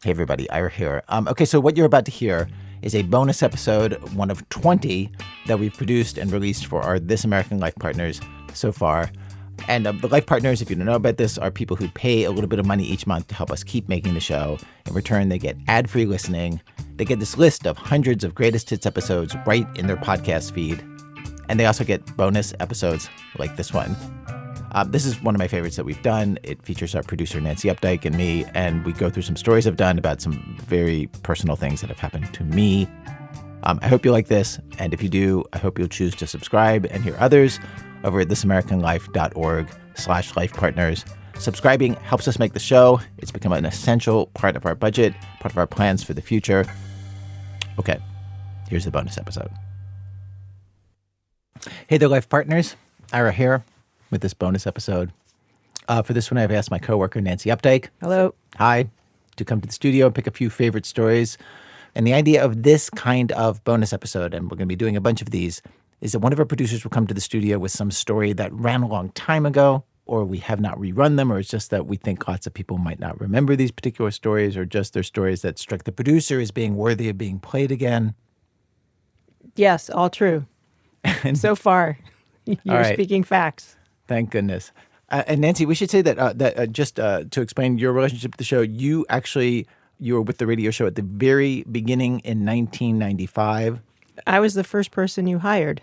Hey, everybody. Ira here. Okay, so what you're about to hear is a bonus episode, one of 20 that we've produced and released for our This American Life partners so far. And the Life partners, if you don't know about this, are people who pay a little bit of money each month to help us keep making the show. In return, they get ad-free listening. They get this list of hundreds of greatest hits episodes right in their podcast feed. And they also get bonus episodes like this one. This is one of my favorites that we've done. It features our producer, Nancy Updike, and me, and we go through some stories I've done about some very personal things that have happened to me. I hope you like this, and if you do, I hope you'll choose to subscribe and hear others over at thisamericanlife.org/lifepartners. Subscribing helps us make the show. It's become an essential part of our budget, part of our plans for the future. Okay, here's the bonus episode. Hey there, Life partners. Ira here with this bonus episode. For this one, I've asked my coworker, Nancy Updike. Hello. Hi. To come to the studio and pick a few favorite stories. And the idea of this kind of bonus episode, and we're going to be doing a bunch of these, is that one of our producers will come to the studio with some story that ran a long time ago, or we have not rerun them, or it's just that we think lots of people might not remember these particular stories, or just they're stories that struck the producer as being worthy of being played again. Yes, all true. And so far, you're speaking facts. Thank goodness. And Nancy, we should say that just to explain your relationship to the show, you were with the radio show at the very beginning in 1995. I was the first person you hired.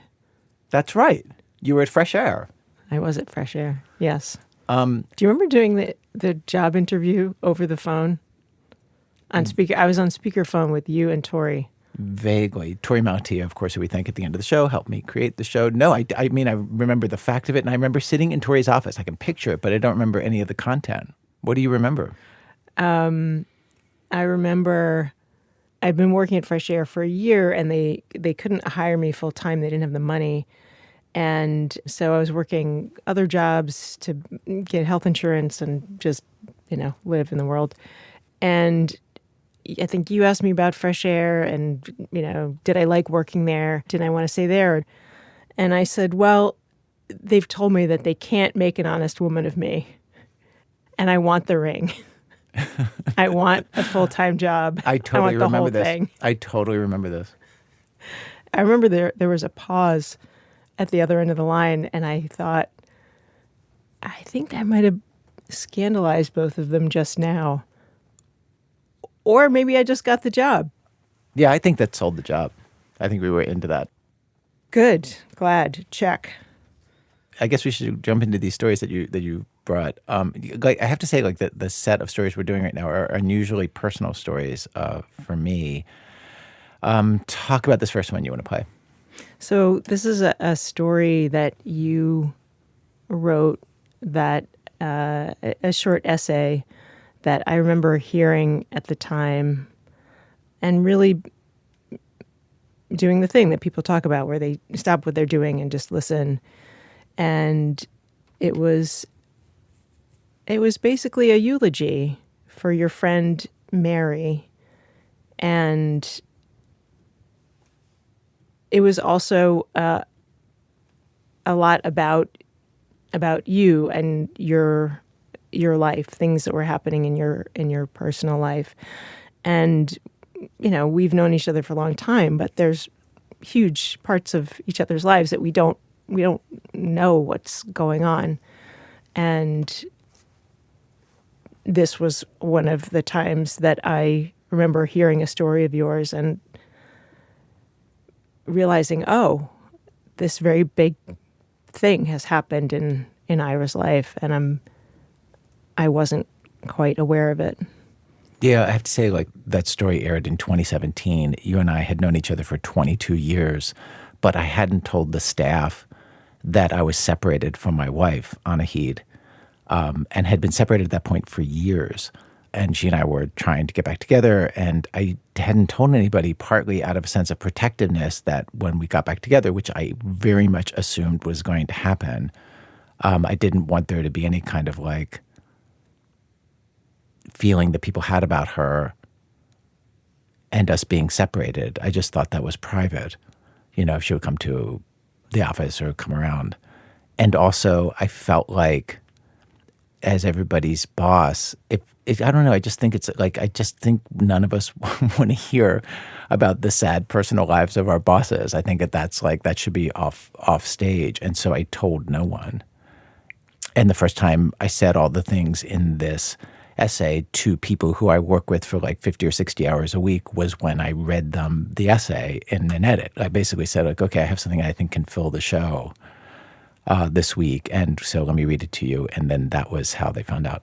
That's right. You were at Fresh Air. I was at Fresh Air, yes. Do you remember doing the job interview over the phone? On speaker, I was on speakerphone with you and Tori. Vaguely. Tori Maltia, of course, who we thank at the end of the show, helped me create the show. No, I mean, I remember the fact of it, and I remember sitting in Tori's office. I can picture it, but I don't remember any of the content. What do you remember? I remember I'd been working at Fresh Air for a year, and they couldn't hire me full time. They didn't have the money. And so I was working other jobs to get health insurance and just, live in the world. And I think you asked me about Fresh Air and, did I like working there? Did I want to stay there? And I said, well, they've told me that they can't make an honest woman of me. And I want the ring. I want a full-time job. I totally remember this. Thing. I totally remember this. I remember there was a pause at the other end of the line, and I thought, I think I might have scandalized both of them just now. Or maybe I just got the job. Yeah, I think that sold the job. I think we were into that. Good. Glad. Check. I guess we should jump into these stories that you brought. I have to say, the set of stories we're doing right now are unusually personal stories for me. Talk about this first one you want to play. So this is a story that you wrote, that a short essay that I remember hearing at the time and really doing the thing that people talk about where they stop what they're doing and just listen. And it was basically a eulogy for your friend Mary. And it was also a lot about you and your life, things that were happening in your personal life. And, we've known each other for a long time, but there's huge parts of each other's lives that we don't know what's going on. And this was one of the times that I remember hearing a story of yours and realizing, oh, this very big thing has happened in Ira's life, and I wasn't quite aware of it. Yeah, I have to say, that story aired in 2017. You and I had known each other for 22 years, but I hadn't told the staff that I was separated from my wife, Anahid, and had been separated at that point for years. And she and I were trying to get back together, and I hadn't told anybody, partly out of a sense of protectiveness, that when we got back together, which I very much assumed was going to happen, I didn't want there to be any kind of feeling that people had about her and us being separated. I just thought that was private, if she would come to the office or come around. And also, I felt like as everybody's boss, if I don't know, I just think it's like, I just think none of us want to hear about the sad personal lives of our bosses. I think that's like, that should be off stage. And so I told no one. And the first time I said all the things in this essay to people who I work with for like 50 or 60 hours a week was when I read them the essay in an edit. I basically said, like, okay, I have something I think can fill the show this week, and so let me read it to you. And then that was how they found out.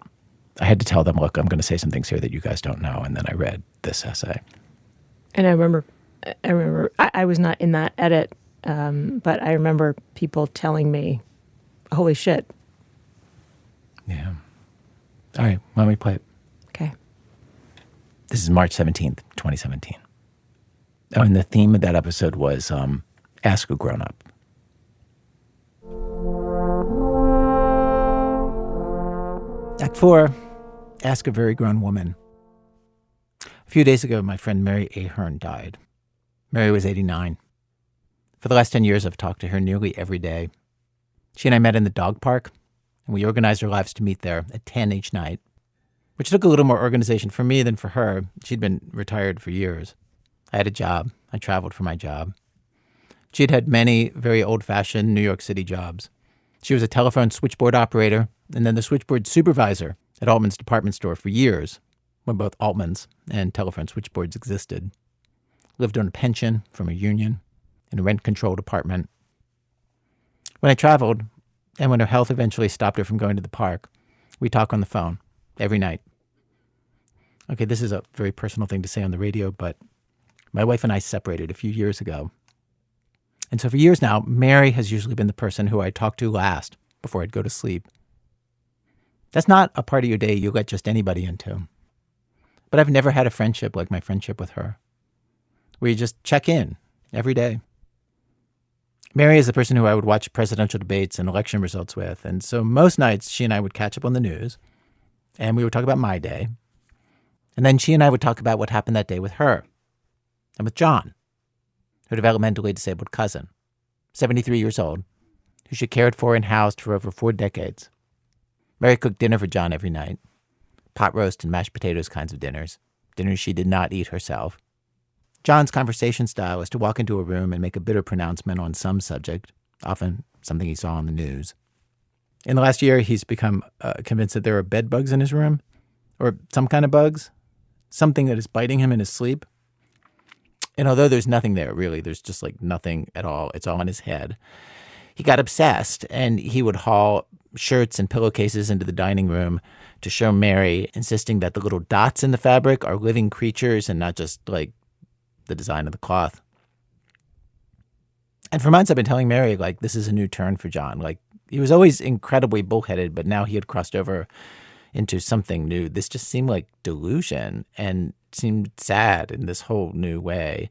I had to tell them, look, I'm going to say some things here that you guys don't know. And then I read this essay. And I remember I was not in that edit, but I remember people telling me, holy shit. Yeah. All right, why don't we play it? Okay. This is March 17th, 2017. Oh, and the theme of that episode was Ask a Grown-Up. Act 4, Ask a Very Grown Woman. A few days ago, my friend Mary Ahern died. Mary was 89. For the last 10 years, I've talked to her nearly every day. She and I met in the dog park, and we organized our lives to meet there at 10 each night, which took a little more organization for me than for her. She'd been retired for years. I had a job. I traveled for my job. She'd had many very old-fashioned New York City jobs. She was a telephone switchboard operator and then the switchboard supervisor at Altman's department store for years, when both Altman's and telephone switchboards existed. Lived on a pension from a union in a rent-controlled apartment. When I traveled, and when her health eventually stopped her from going to the park, we talk on the phone every night. Okay, this is a very personal thing to say on the radio, but my wife and I separated a few years ago. And so for years now, Mary has usually been the person who I talk to last before I'd go to sleep. That's not a part of your day you let just anybody into. But I've never had a friendship like my friendship with her, where you just check in every day. Mary is the person who I would watch presidential debates and election results with, and so most nights she and I would catch up on the news, and we would talk about my day. And then she and I would talk about what happened that day with her and with John, her developmentally disabled cousin, 73 years old, who she cared for and housed for over 4 decades. Mary cooked dinner for John every night, pot roast and mashed potatoes kinds of dinners she did not eat herself. John's conversation style is to walk into a room and make a bitter pronouncement on some subject, often something he saw on the news. In the last year, he's become convinced that there are bed bugs in his room, or some kind of bugs, something that is biting him in his sleep. And although there's nothing there, really, there's just like nothing at all. It's all in his head. He got obsessed, and he would haul shirts and pillowcases into the dining room to show Mary, insisting that the little dots in the fabric are living creatures and not just like the design of the cloth. And for months I've been telling Mary, like, this is a new turn for John. Like, he was always incredibly bullheaded, but now he had crossed over into something new. This just seemed like delusion and seemed sad in this whole new way.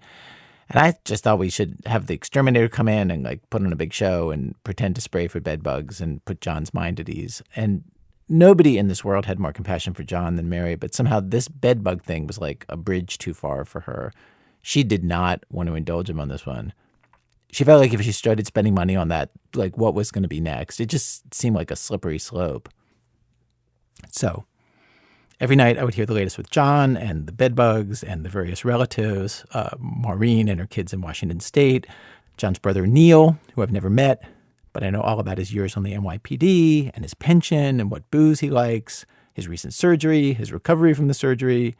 And I just thought we should have the exterminator come in and like put on a big show and pretend to spray for bed bugs and put John's mind at ease. And nobody in this world had more compassion for John than Mary, but somehow this bed bug thing was like a bridge too far for her. She did not want to indulge him on this one. She felt like if she started spending money on that, like what was going to be next? It just seemed like a slippery slope. So every night I would hear the latest with John and the bedbugs and the various relatives, Maureen and her kids in Washington State, John's brother Neil, who I've never met, but I know all about his years on the NYPD and his pension and what booze he likes, his recent surgery, his recovery from the surgery.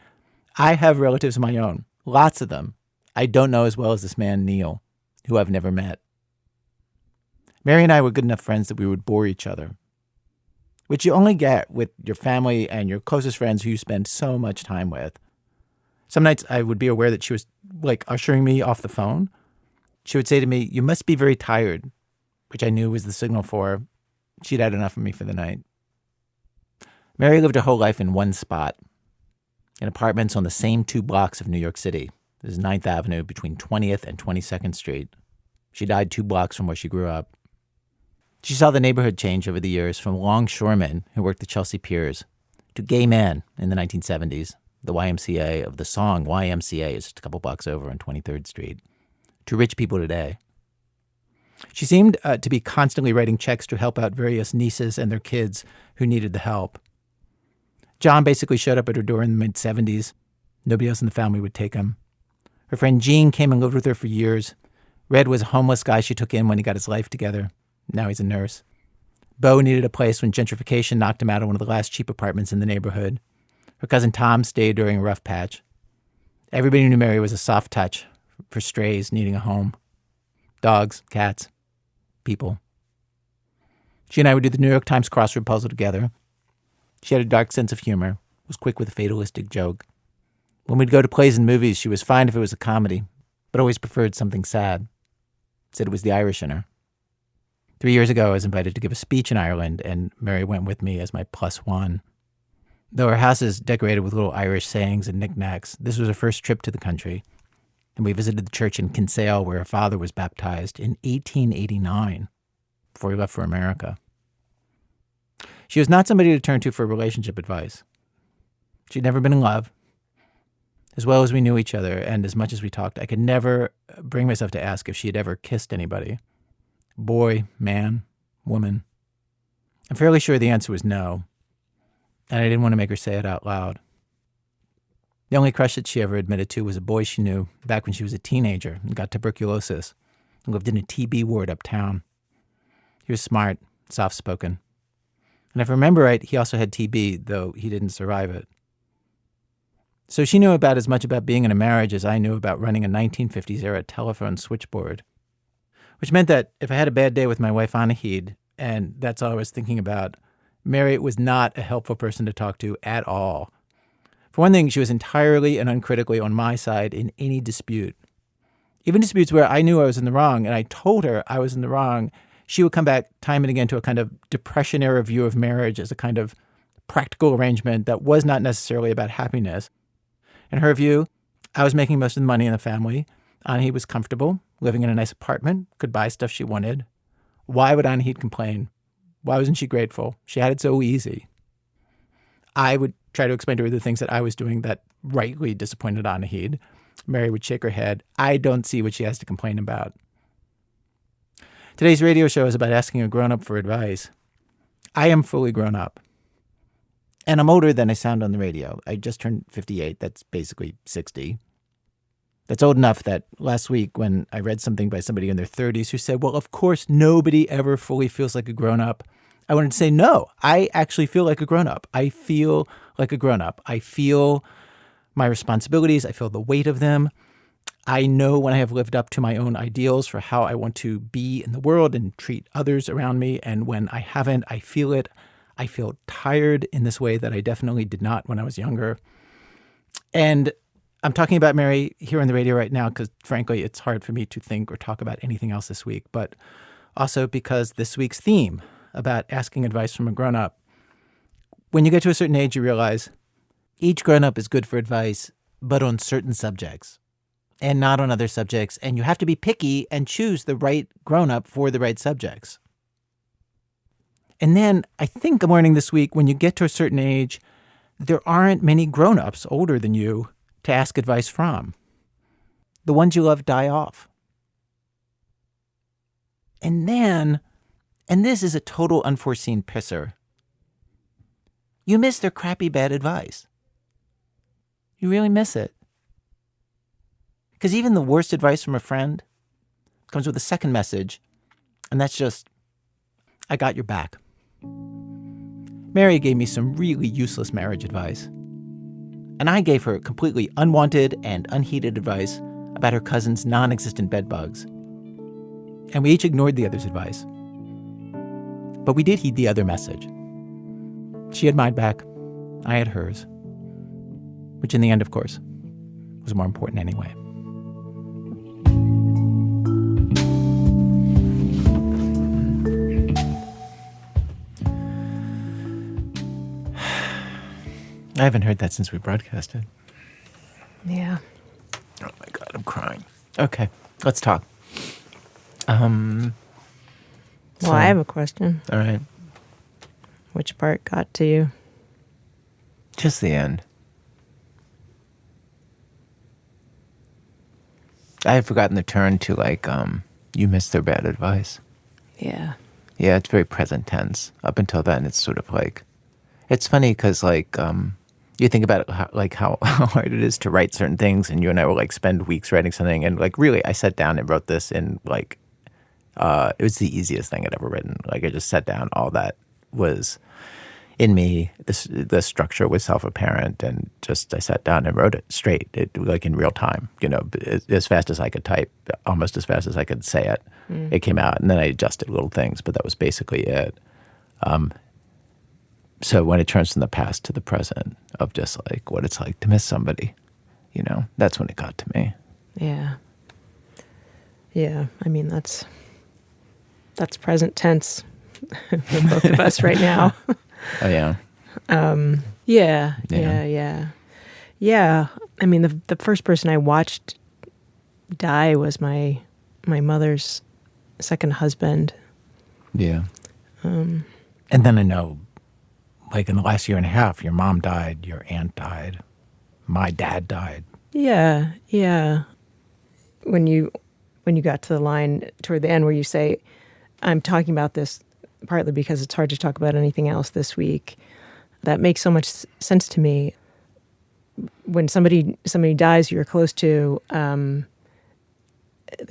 I have relatives of my own, lots of them. I don't know as well as this man Neil, who I've never met. Mary and I were good enough friends that we would bore each other, which you only get with your family and your closest friends who you spend so much time with. Some nights I would be aware that she was like ushering me off the phone. She would say to me, "You must be very tired," which I knew was the signal for she'd had enough of me for the night. Mary lived her whole life in one spot, in apartments on the same 2 blocks of New York City. This is 9th Avenue between 20th and 22nd Street. She died 2 blocks from where she grew up. She saw the neighborhood change over the years from longshoremen who worked the Chelsea piers to gay men in the 1970s, the YMCA of the song YMCA is just a couple blocks over on 23rd Street, to rich people today. She seemed to be constantly writing checks to help out various nieces and their kids who needed the help. John basically showed up at her door in the mid-'70s. Nobody else in the family would take him. Her friend Jean came and lived with her for years. Red was a homeless guy she took in when he got his life together. Now he's a nurse. Beau needed a place when gentrification knocked him out of one of the last cheap apartments in the neighborhood. Her cousin Tom stayed during a rough patch. Everybody knew Mary was a soft touch for strays needing a home. Dogs, cats, people. She and I would do the New York Times crossword puzzle together. She had a dark sense of humor, was quick with a fatalistic joke. When we'd go to plays and movies, she was fine if it was a comedy, but always preferred something sad. Said it was the Irish in her. 3 years ago, I was invited to give a speech in Ireland, and Mary went with me as my +1. Though our house is decorated with little Irish sayings and knickknacks, this was her first trip to the country, and we visited the church in Kinsale where her father was baptized in 1889, before he left for America. She was not somebody to turn to for relationship advice. She'd never been in love. As well as we knew each other, and as much as we talked, I could never bring myself to ask if she had ever kissed anybody. Boy, man, woman. I'm fairly sure the answer was no, and I didn't want to make her say it out loud. The only crush that she ever admitted to was a boy she knew back when she was a teenager and got tuberculosis and lived in a TB ward uptown. He was smart, soft-spoken. And if I remember right, he also had TB, though he didn't survive it. So she knew about as much about being in a marriage as I knew about running a 1950s-era telephone switchboard, which meant that if I had a bad day with my wife Anahid, and that's all I was thinking about, Mary was not a helpful person to talk to at all. For one thing, she was entirely and uncritically on my side in any dispute. Even disputes where I knew I was in the wrong, and I told her I was in the wrong, she would come back time and again to a kind of Depression-era view of marriage as a kind of practical arrangement that was not necessarily about happiness. In her view, I was making most of the money in the family. Anahid was comfortable, living in a nice apartment, could buy stuff she wanted. Why would Anahid complain? Why wasn't she grateful? She had it so easy. I would try to explain to her the things that I was doing that rightly disappointed Anahid. Mary would shake her head. I don't see what she has to complain about. Today's radio show is about asking a grown-up for advice. I am fully grown up. And I'm older than I sound on the radio. I just turned 58. That's basically 60. That's old enough that last week when I read something by somebody in their 30s who said, well, of course, nobody ever fully feels like a grown-up, I wanted to say, no, I actually feel like a grown-up. I feel like a grown-up. I feel my responsibilities. I feel the weight of them. I know when I have lived up to my own ideals for how I want to be in the world and treat others around me. And when I haven't, I feel it. I feel tired in this way that I definitely did not when I was younger. And I'm talking about Mary here on the radio right now because, frankly, it's hard for me to think or talk about anything else this week, but also because this week's theme about asking advice from a grown-up, when you get to a certain age, you realize each grown-up is good for advice, but on certain subjects and not on other subjects, and you have to be picky and choose the right grown-up for the right subjects. And then I think I'm learning this week, when you get to a certain age, there aren't many grown-ups older than you to ask advice from. The ones you love die off. And then, and this is a total unforeseen pisser, you miss their crappy bad advice. You really miss it. Because even the worst advice from a friend comes with a second message, and that's just, I got your back. Mary gave me some really useless marriage advice. And I gave her completely unwanted and unheeded advice about her cousin's non-existent bedbugs. And we each ignored the other's advice. But we did heed the other message. She had mine back. I had hers. Which in the end, of course, was more important anyway. I haven't heard that since we broadcasted. Yeah. Oh my God, I'm crying. Okay, let's talk. Well, I have a question. All right. Which part got to you? Just the end. I had forgotten the turn to you missed their bad advice. Yeah. Yeah, it's very present tense. Up until then, it's sort of like, It's funny because you think about it, how hard it is to write certain things, and you and I will like spend weeks writing something, and like really, I sat down and wrote this in like it was the easiest thing I'd ever written. Like I just sat down, all that was in me. The structure was self-apparent, and just I sat down and wrote it straight, like in real time. As fast as I could type, almost as fast as I could say it. It came out, and then I adjusted little things, but that was basically it. So when it turns from the past to the present of just like what it's like to miss somebody, that's when it got to me. Yeah. Yeah. I mean, that's present tense for both of us right now. Oh, yeah. Yeah. I mean, the first person I watched die was my mother's second husband. Yeah. And then I know, like in the last year and a half, your mom died, your aunt died, my dad died. Yeah. When you got to the line toward the end where you say, I'm talking about this partly because it's hard to talk about anything else this week, that makes so much sense to me. When somebody dies you're close to, they're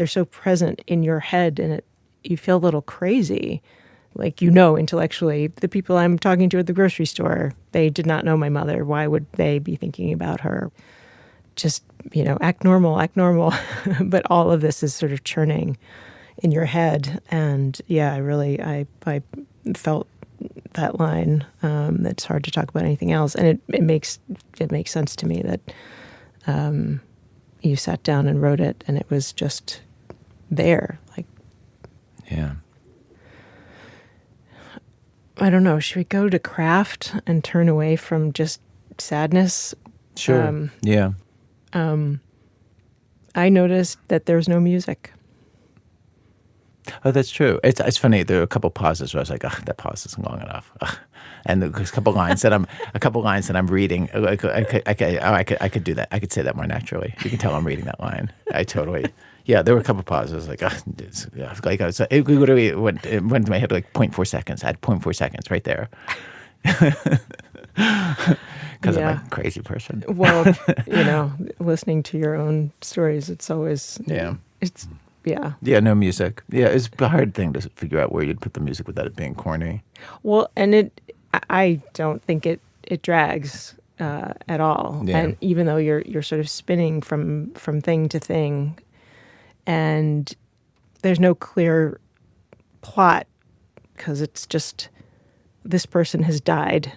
so present in your head, and you feel a little crazy. Like, intellectually, the people I'm talking to at the grocery store, they did not know my mother. Why would they be thinking about her? Just, act normal. But all of this is sort of churning in your head. And yeah, I felt that line, that's hard to talk about anything else. And it makes sense to me that you sat down and wrote it, and it was just there. Like, yeah. I don't know. Should we go to craft and turn away from just sadness? Sure. Yeah. I noticed that there's no music. Oh, that's true. It's funny. There are a couple pauses where I was like, that pause isn't long enough. And there's a couple lines that I'm reading. I could do that. I could say that more naturally. You can tell I'm reading that line. I totally. Yeah, there were a couple pauses. Like, it literally went to my head like 0.4 seconds. I had 0.4 seconds right there. Because I'm a crazy person. Well, listening to your own stories, it's always Yeah. Yeah, no music. Yeah, it's a hard thing to figure out where you'd put the music without it being corny. Well, and I don't think it drags at all. Yeah. And even though you're sort of spinning from thing to thing, and there's no clear plot because it's just this person has died,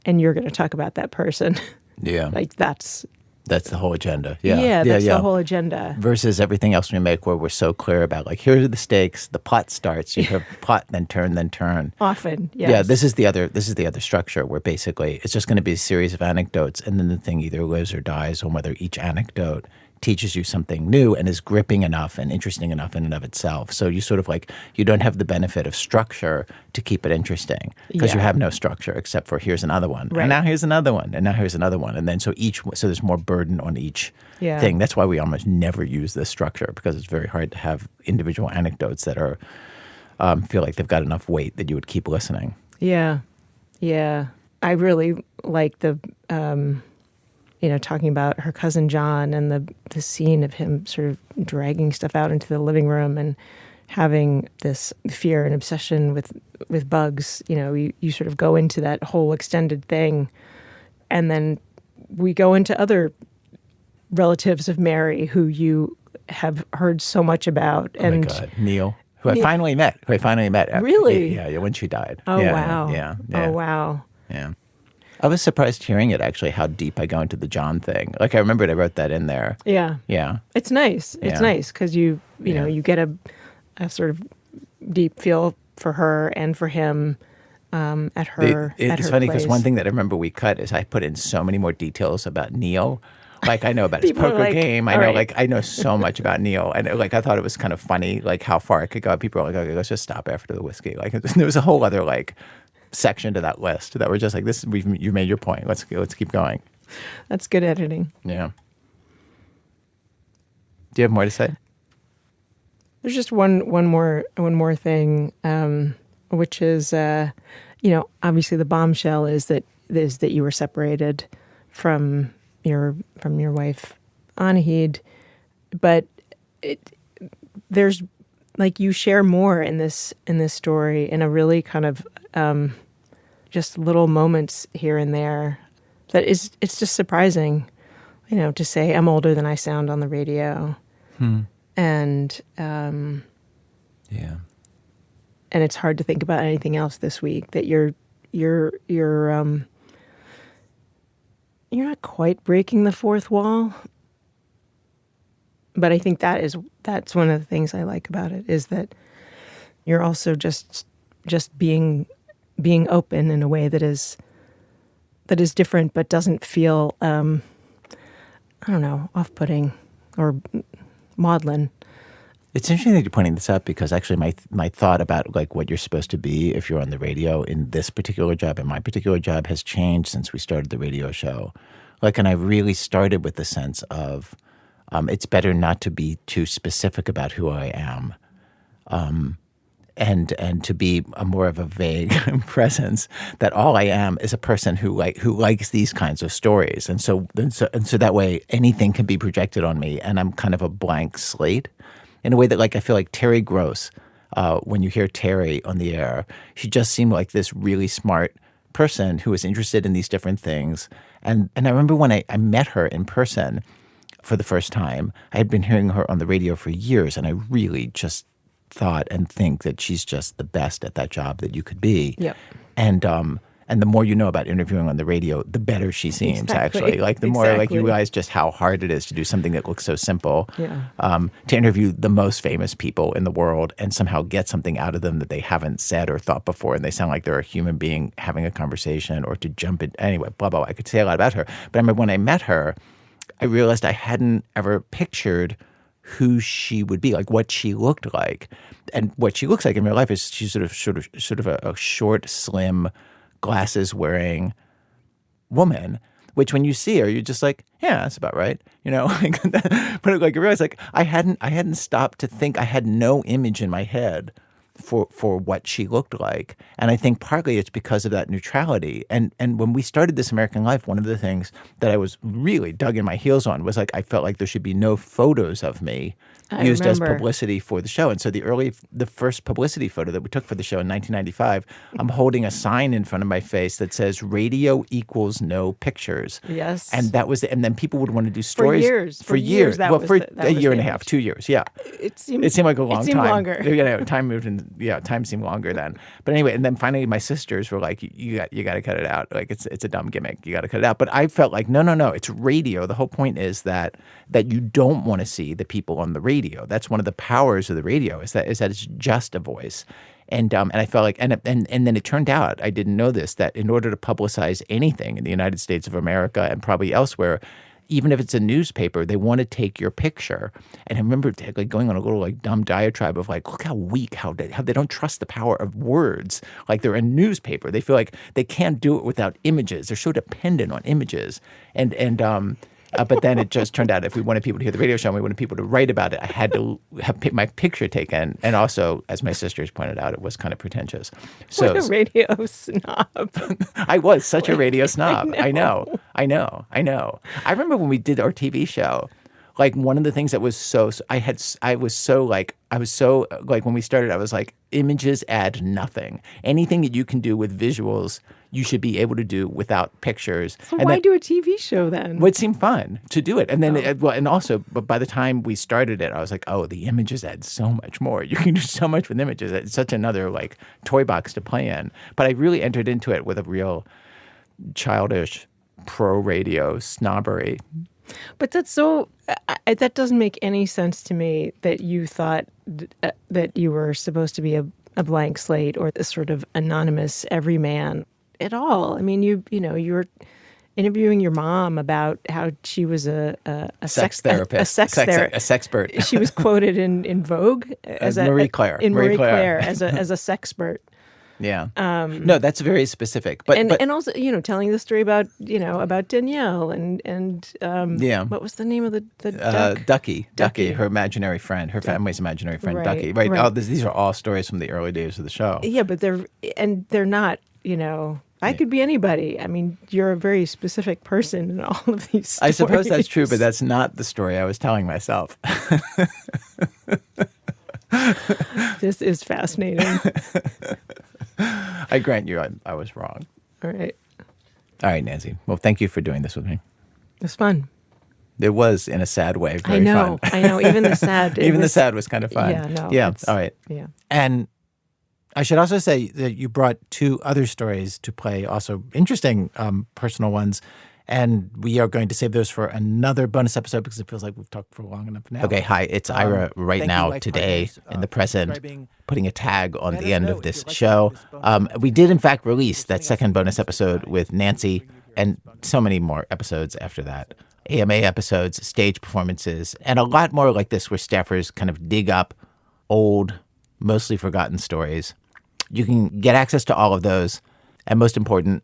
and you're going to talk about that person. Yeah, like that's the whole agenda. Yeah, yeah, that's the whole agenda. Versus everything else we make, where we're so clear about like, here are the stakes. The plot starts. You have plot, then turn. Often, yes. Yeah, this is the other structure where basically it's just going to be a series of anecdotes, and then the thing either lives or dies on whether each anecdote teaches you something new and is gripping enough and interesting enough in and of itself. So you sort of like, you don't have the benefit of structure to keep it interesting because you have no structure except for here's another one. Right. And now here's another one. And now here's another one. And then so there's more burden on each thing. That's why we almost never use this structure, because it's very hard to have individual anecdotes that are feel like they've got enough weight that you would keep listening. Yeah. I really like the talking about her cousin John and the scene of him sort of dragging stuff out into the living room and having this fear and obsession with bugs. You sort of go into that whole extended thing, and then we go into other relatives of Mary who you have heard so much about. Oh my God, Neil, who I finally met. Really? Yeah, when she died. Oh, wow. Yeah. Oh, wow. Yeah. I was surprised hearing it, actually, how deep I go into the John thing. Like, I remembered I wrote that in there. Yeah. Yeah. It's nice. It's nice because you get a sort of deep feel for her and for him at her It's funny place. because one thing that I remember we cut is I put in so many more details about Neil. Like, I know about his poker game. I know so much about Neil. And like, I thought it was kind of funny, like how far it could go. People were like, okay, let's just stop after the whiskey. Like, there was a whole other like section to that list that were just like, you made your point. Let's keep going. That's good editing. Yeah. Do you have more to say? There's just one more thing, which is obviously the bombshell is that you were separated from your wife, Anahid, but there's like you share more in this story in a really kind of just little moments here and there that it's just surprising, to say I'm older than I sound on the radio. And Yeah. and it's hard to think about anything else this week, that you're not quite breaking the fourth wall. But I think that's one of the things I like about it, is that you're also just being open in a way that is different, but doesn't feel I don't know, off-putting or maudlin. It's interesting that you're pointing this out, because actually my thought about like what you're supposed to be if you're on the radio in this particular job and my particular job has changed since we started the radio show. And I really started with the sense of it's better not to be too specific about who I am, and to be more of a vague presence, that all I am is a person who likes these kinds of stories, and so that way anything can be projected on me, and I'm kind of a blank slate. In a way that, I feel like Terry Gross, when you hear Terry on the air, she just seemed like this really smart person who was interested in these different things. And I remember when I met her in person for the first time, I had been hearing her on the radio for years, and I really just thought and think that she's just the best at that job that you could be. Yep. And the more you know about interviewing on the radio, the better she seems, Exactly. actually. The more you realize just how hard it is to do something that looks so simple. Yeah. To interview the most famous people in the world and somehow get something out of them that they haven't said or thought before, and they sound like they're a human being having a conversation, or to jump in. Anyway, blah, blah, blah. I could say a lot about her. But I remember when I met her, I realized I hadn't ever pictured who she would be, what she looked like. And what she looks like in real life is she's sort of a short, slim, glasses-wearing woman, which when you see her, you're just like, yeah, that's about right, But I realized, I hadn't stopped to think. I had no image in my head for what she looked like, and I think partly it's because of that neutrality. And when we started This American Life, one of the things that I was really dug in my heels on was I felt like there should be no photos of me used as publicity for the show. And so the first publicity photo that we took for the show in 1995, I'm holding a sign in front of my face that says "Radio equals no pictures." Yes. And that was and then people would want to do stories for years. Well, for a year and a half, 2 years. Yeah. It seemed like a long time. It seemed longer. Time moved in. Yeah, time seemed longer then. But anyway, and then finally my sisters were like, you got to cut it out. It's a dumb gimmick. You got to cut it out. But I felt like, no, it's radio. The whole point is that you don't want to see the people on the radio. That's one of the powers of the radio, is that it's just a voice. And I felt like, and then it turned out, I didn't know this, that in order to publicize anything in the United States of America and probably elsewhere, even if it's a newspaper, they want to take your picture. And I remember going on a little dumb diatribe of look how weak, how they don't trust the power of words. They're a newspaper. They feel like they can't do it without images. They're so dependent on images. But then it just turned out if we wanted people to hear the radio show and we wanted people to write about it, I had to have my picture taken. And also, as my sisters pointed out, it was kind of pretentious. So, what a radio snob. I was such a radio snob. I know. I remember when we did our TV show, one of the things that was when we started, I was like, images add nothing. Anything that you can do with visuals, you should be able to do without pictures. So why do a TV show then? Well, it seemed fun to do it. And then, but by the time we started it, I was like, oh, the images add so much more. You can do so much with images. It's such another toy box to play in. But I really entered into it with a real childish pro-radio snobbery. But that's that doesn't make any sense to me, that you thought that you were supposed to be a blank slate or this sort of anonymous everyman at all. I mean, you were interviewing your mom about how she was a sex therapist, a sexpert. She was quoted in Vogue as Marie Claire as a sexpert. Yeah. No, that's very specific. But also, telling the story about Danielle and what was the name of the duck? Ducky, her imaginary friend, her family's imaginary friend, right, Ducky. Right. Right. These are all stories from the early days of the show. Yeah, but they're not I could be anybody. I mean, you're a very specific person in all of these stories. I suppose that's true, but that's not the story I was telling myself. This is fascinating. I grant you I was wrong. All right. All right, Nancy. Well, thank you for doing this with me. It was fun. It was, in a sad way, very fun. I know. Even the sad. The sad was kind of fun. Yeah, no. Yeah, all right. Yeah. And I should also say that you brought 2 other stories to play, also interesting personal ones. And we are going to save those for another bonus episode because it feels like we've talked for long enough now. Okay, hi, it's Ira right now, today, in the present, putting a tag on the end of this show. We did, in fact, release that second bonus episode with Nancy and so many more episodes after that. AMA episodes, stage performances, and a lot more like this where staffers kind of dig up old, mostly forgotten stories. You can get access to all of those, and most important,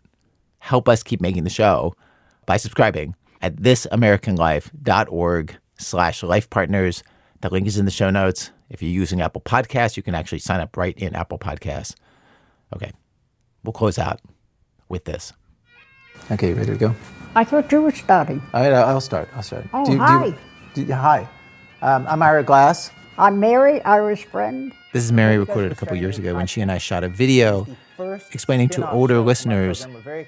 help us keep making the show by subscribing at thisamericanlife.org/lifepartners. The link is in the show notes. If you're using Apple Podcasts, you can actually sign up right in Apple Podcasts. Okay, we'll close out with this. Okay, you ready to go? I thought you were starting. All right, I'll start. Oh, hi. Hi. I'm Ira Glass. I'm Mary, Ira's friend. This is Mary, recorded a couple years ago when she and I shot a video explaining to older listeners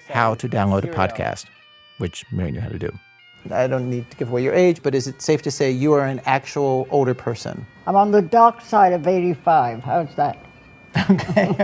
how to download a podcast, which Mary knew how to do. I don't need to give away your age, but is it safe to say you are an actual older person? I'm on the dark side of 85. How's that? Okay.